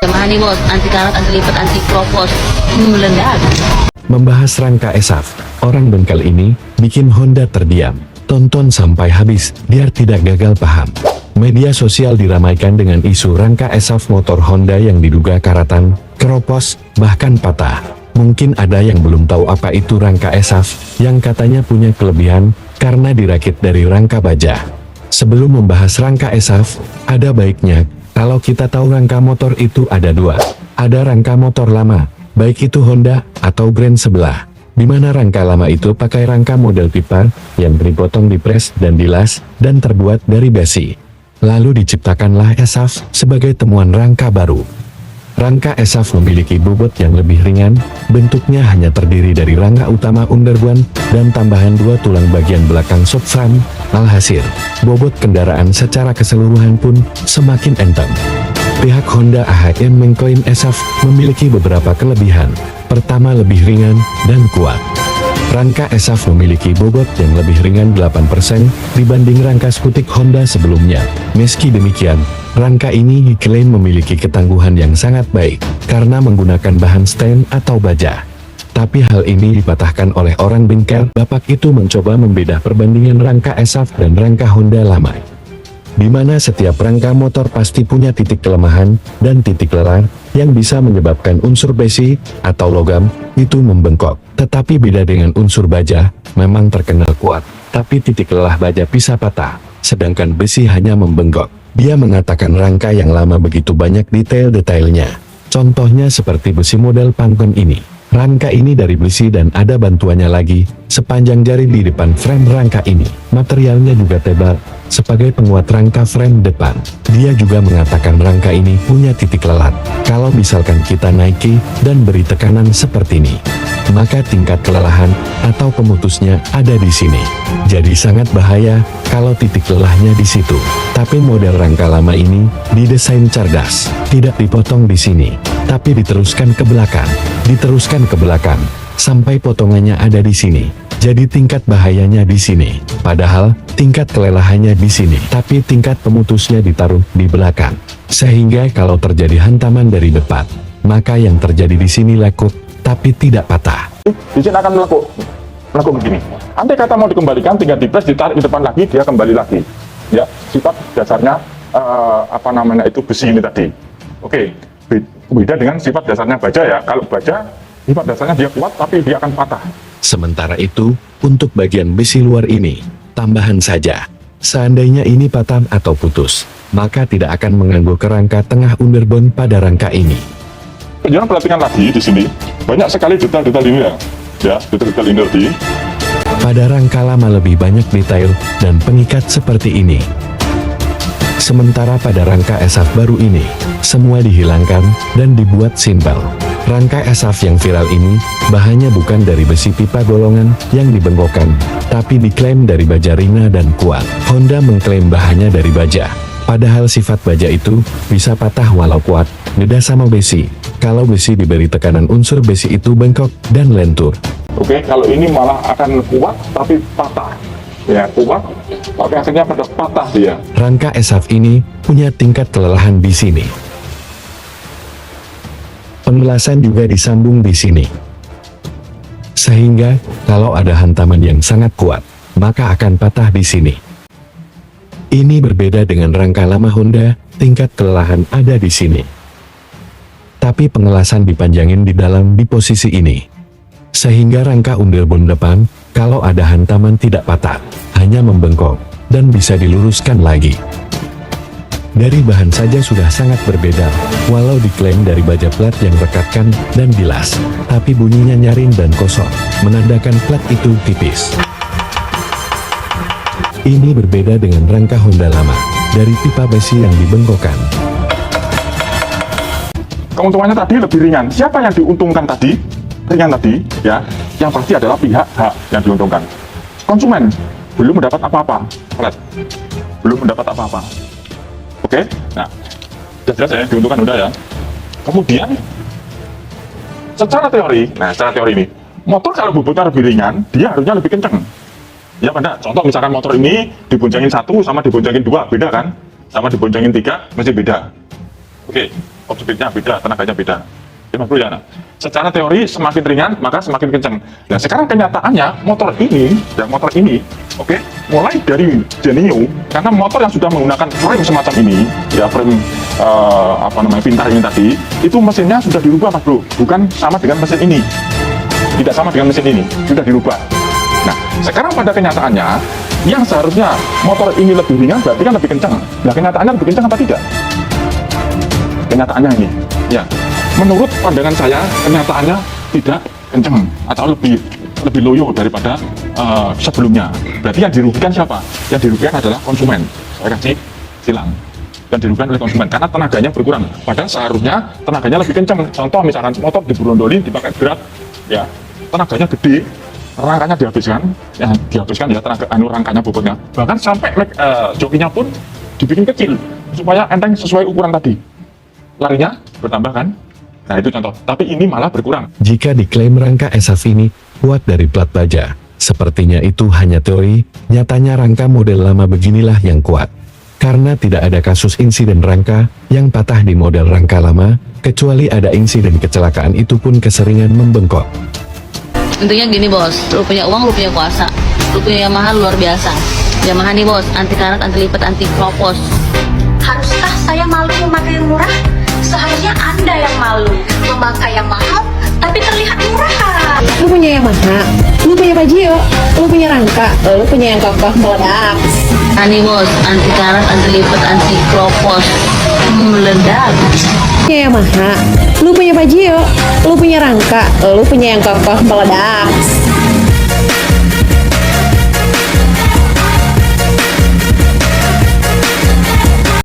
Yamaha nih bos, anti karat, anti lipat, anti kropos. Meledak. Membahas rangka ESAV, orang bengkel ini bikin Honda terdiam. Tonton sampai habis, biar tidak gagal paham. Media sosial diramaikan dengan isu rangka ESAV motor Honda yang diduga karatan, keropos, bahkan patah. Mungkin ada yang belum tahu apa itu rangka ESAV, yang katanya punya kelebihan, karena dirakit dari rangka baja. Sebelum membahas rangka ESAV, ada baiknya, kalau kita tahu rangka motor itu ada dua. Ada rangka motor lama, baik itu Honda, atau brand sebelah. Di mana rangka lama itu pakai rangka model pipa, yang dipotong, dipres, dan dilas, dan terbuat dari besi. Lalu diciptakanlah ESAV sebagai temuan rangka baru. Rangka ESAV memiliki bobot yang lebih ringan, bentuknya hanya terdiri dari rangka utama underbone, dan tambahan dua tulang bagian belakang subframe. Alhasil, bobot kendaraan secara keseluruhan pun semakin enteng. Pihak Honda AHM mengklaim ESAV memiliki beberapa kelebihan. Pertama, lebih ringan dan kuat. Rangka ESAV memiliki bobot yang lebih ringan 8% dibanding rangka skutik Honda sebelumnya. Meski demikian, rangka ini diklaim memiliki ketangguhan yang sangat baik, karena menggunakan bahan stain atau baja. Tapi hal ini dipatahkan oleh orang bengkel. Bapak itu mencoba membedah perbandingan rangka ESAV dan rangka Honda lama, di mana setiap rangka motor pasti punya titik kelemahan dan titik lelah yang bisa menyebabkan unsur besi atau logam itu membengkok. Tetapi beda dengan unsur baja, memang terkenal kuat, tapi titik lelah baja bisa patah, sedangkan besi hanya membengkok. Dia mengatakan rangka yang lama begitu banyak detail-detailnya. Contohnya seperti besi model Pangkon ini. Rangka ini dari besi dan ada bantuannya lagi, sepanjang jari di depan frame rangka ini. Materialnya juga tebal, sebagai penguat rangka frame depan. Dia juga mengatakan rangka ini punya titik lelat. Kalau misalkan kita naiki dan beri tekanan seperti ini, maka tingkat kelelahan atau pemutusnya ada di sini. Jadi sangat bahaya kalau titik lelahnya di situ. Tapi model rangka lama ini didesain cerdas, tidak dipotong di sini, tapi diteruskan ke belakang, sampai potongannya ada di sini. Jadi tingkat bahayanya di sini, padahal tingkat kelelahannya di sini, tapi tingkat pemutusnya ditaruh di belakang. Sehingga kalau terjadi hantaman dari depan, maka yang terjadi di sini lekuk, tapi tidak patah. Di sini akan melekuk begini. Andai kata mau dikembalikan, tinggal dipres, ditarik ke depan lagi, dia kembali lagi. Ya, sifat dasarnya itu besi ini tadi. Oke, beda dengan sifat dasarnya baja ya. Kalau baja, sifat dasarnya dia kuat, tapi dia akan patah. Sementara itu, untuk bagian besi luar ini, tambahan saja. Seandainya ini patah atau putus, maka tidak akan mengganggu ke rangka tengah underbone pada rangka ini. Jangan perhatikan lagi di sini, banyak sekali detail-detail ini ya, detail-detail ini tadi. Pada rangka lama lebih banyak detail dan pengikat seperti ini. Sementara pada rangka ESAV baru ini, semua dihilangkan dan dibuat simpel. Rangka ESAV yang viral ini, bahannya bukan dari besi pipa golongan yang dibengkokkan, tapi diklaim dari baja ringan dan kuat. Honda mengklaim bahannya dari baja, padahal sifat baja itu bisa patah walau kuat, beda sama besi. Kalau besi diberi tekanan, unsur besi itu bengkok dan lentur. Oke, kalau ini malah akan kuat tapi patah. Ya, kuat, tapi akhirnya pada patah dia. Rangka ESAV ini punya tingkat kelelahan di sini. Pengelasan juga disambung di sini. Sehingga, kalau ada hantaman yang sangat kuat, maka akan patah di sini. Ini berbeda dengan rangka lama Honda, tingkat kelelahan ada di sini. Tapi pengelasan dipanjangin di dalam di posisi ini. Sehingga rangka underbone depan, kalau ada hantaman tidak patah, hanya membengkok, dan bisa diluruskan lagi. Dari bahan saja sudah sangat berbeda, walau diklaim dari baja plat yang rekatkan dan bilas, tapi bunyinya nyaring dan kosong, menandakan plat itu tipis. Ini berbeda dengan rangka Honda lama, dari pipa besi yang dibengkokkan. Keuntungannya tadi lebih ringan. Siapa yang diuntungkan tadi? Ringan tadi, ya. Yang pasti adalah pihak H yang diuntungkan. Konsumen belum mendapat apa-apa, belum mendapat apa-apa. Oke, nah, jelas ya diuntungkan udah ya. Kemudian, secara teori ini, motor kalau bobotnya lebih ringan, dia harusnya lebih kenceng. Ya pada contoh misalkan motor ini diboncengin 1 sama diboncengin 2, beda kan? Sama diboncengin 3, masih beda. Oke, objektifnya beda, tenaganya beda. Ya Mas Bro ya. Nah, secara teori semakin ringan maka semakin kencang. Nah sekarang kenyataannya motor ini, oke, mulai dari Genio, karena motor yang sudah menggunakan frame semacam ini, ya frame pintar ini tadi, itu mesinnya sudah dirubah Mas Bro, bukan sama dengan mesin ini, tidak sama dengan mesin ini, sudah dirubah. Nah sekarang pada kenyataannya, yang seharusnya motor ini lebih ringan berarti kan lebih kencang. Nah kenyataannya lebih kencang apa tidak? Kenyataannya ini, ya. Menurut pandangan saya, kenyataannya tidak kenceng atau lebih loyo daripada sebelumnya. Berarti yang dirugikan siapa? Yang dirugikan adalah konsumen. Saya kasih silang. Dan dirugikan oleh konsumen karena tenaganya berkurang. Padahal seharusnya tenaganya lebih kenceng. Contoh misalkan motor diberondolin dipakai berat, ya tenaganya gede, rangkanya dihabiskan ya tenaga rangkanya bobotnya. Bahkan sampai jokinya pun dibikin kecil supaya enteng sesuai ukuran tadi. Larinya bertambah kan? Nah itu contoh, tapi ini malah berkurang. Jika diklaim rangka ESAF ini kuat dari plat baja, sepertinya itu hanya teori, nyatanya rangka model lama beginilah yang kuat. Karena tidak ada kasus insiden rangka yang patah di model rangka lama, kecuali ada insiden kecelakaan itu pun keseringan membengkok. Intinya gini bos, lu punya uang, lu punya kuasa, lu punya Yamaha luar biasa. Yamaha nih bos, anti karat, anti lipat, anti kropos. Haruskah saya malu memakai yang murah? Seharusnya Anda yang malu memakai yang mahal tapi terlihat murah. Lu punya Yamaha, lu punya Pajero, lu punya rangka, lu punya yang kokoh meledak. Nah nih bos, anti karat, anti lipat, anti kropos. Meledak. Punya Yamaha, lu punya Pajero, lu punya rangka, lu punya yang kokoh meledak.